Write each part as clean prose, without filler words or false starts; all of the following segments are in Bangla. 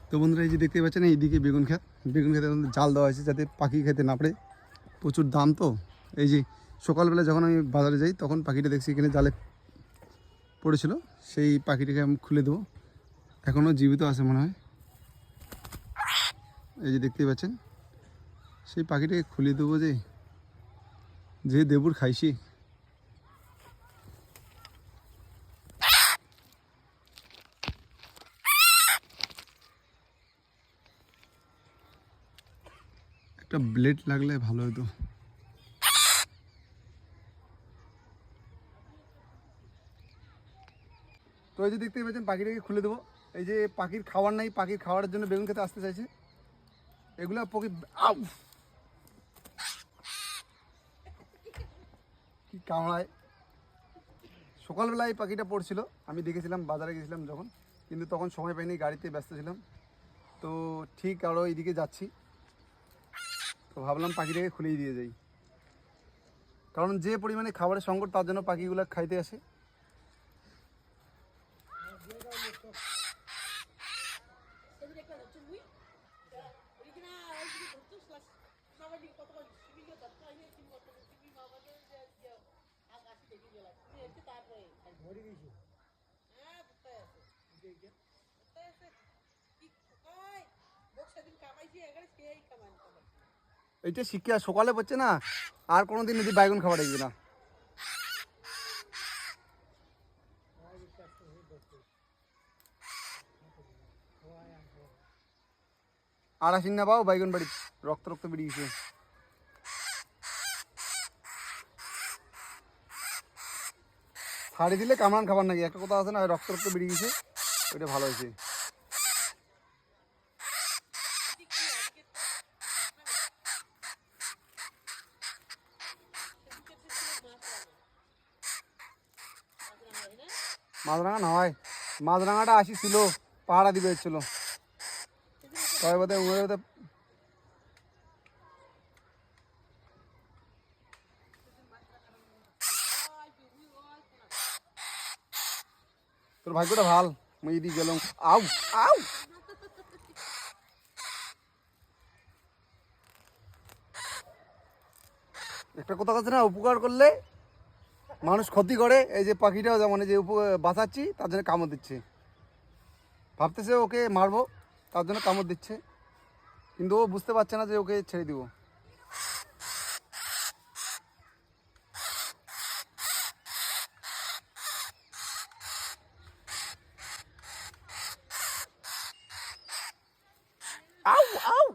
তো বন্ধুরা এই যে দেখতে পাচ্ছেন এইদিকে বেগুন খেতে জাল দেওয়া হয়েছে যাতে পাখি খেতে না পারে, প্রচুর দাম। তো এই যে সকালবেলা যখন আমি বাজারে যাই তখন পাখিটা দেখছি এখানে জালে পড়েছিল, সেই পাখিটাকে আমি খুলে দেবো, এখনও জীবিত আছে মনে হয়। এই যে দেখতেই পাচ্ছেন সেই পাখিটাকে খুলে দেবো, যে দেবুর খাইছি। একটা ব্লেড লাগলে ভালো হতো। তো এই যে দেখতেই পাচ্ছেন পাখিটাকে খুলে দেবো। এই যে পাখির খাবার নাই, পাখির খাবারের জন্য বেগুন খেতে আসতে চাইছে। এগুলো কি কামড়ায়। সকালবেলা এই পাখিটা পড়ছিল, আমি দেখেছিলাম, বাজারে গেছিলাম যখন, কিন্তু তখন সময় পাইনি, গাড়িতে ব্যস্ত ছিলাম। তো ঠিক আরও এইদিকে যাচ্ছি, তো ভাবলাম পাখিটাকে খুলেই দিয়ে যাই, কারণ যে পরিমাণে খাবারের সংকট তার জন্য পাখিগুলো খাইতে আসে। এইটা শিক্ষা সকালে পড়ছে না, আর কোনোদিন যদি বাইগুন খাবার দেখবি না। আর আসিন না পাও বাইগুন বাড়ি, রক্ত রক্ত বেরিয়ে গেছে। ছাড়ি দিলে কামড়ান খাবার নাকি একটা কথা আছে না, রক্ত রক্ত বেরিয়ে গেছে, ওইটা ভালো হয়েছে। মাছরাঙা না হয়, মাছরাঙাটা আসিছিল, পাহাড়া দিবে ছিল, তবে বোধ হয় তোর ভাগ্যটা ভাল, মুই এদিকে গেলাম। আউ আউ একটা কথা আছে না, উপকার করলে মানুষ ক্ষতি করে। এই যে পাখিটাও যেমন এই যে বাঁচাচ্ছি তার জন্য কামড় দিচ্ছে, ভাবতেছে ওকে মারবো তার জন্য কামড় দিচ্ছে, কিন্তু ও বুঝতে পারছে না যে ওকে ছেড়ে দিব। আউ আউ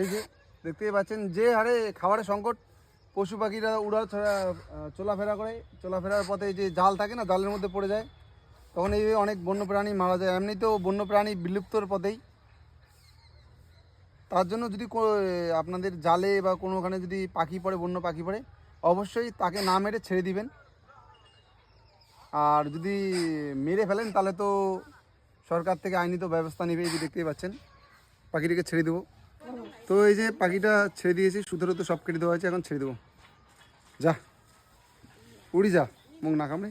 এই যে দেখতেই পাচ্ছেন যে হারে খাবারের সংকট, পশু পাখিরা চলাফেরা করে, চলাফেরার পথে যে জাল থাকে না, জালের মধ্যে পড়ে যায়, তখন এই অনেক বন্য প্রাণী মারা যায়। এমনিতেও বন্য প্রাণী বিলুপ্তর পথেই, তার জন্য যদি আপনাদের জালে বা কোনোখানে যদি পাখি পড়ে, বন্য পাখি পড়ে, অবশ্যই তাকে না মেরে ছেড়ে দিবেন। আর যদি মেরে ফেলেন তাহলে তো সরকার থেকে আইনি তো ব্যবস্থা নেবে। এই যে দেখতেই পাচ্ছেন পাখিটিকে ছেড়ে দেবো। তো এই যে পাখিটা ছেড়ে দিয়েছি, সুতরাং তো সব কেটে দেওয়া হয়েছে, এখন ছেড়ে দেবো। যা উড়ি যা, মুখ না কামড়ে।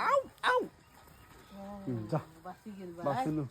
আউ আউ যা বাসিলু।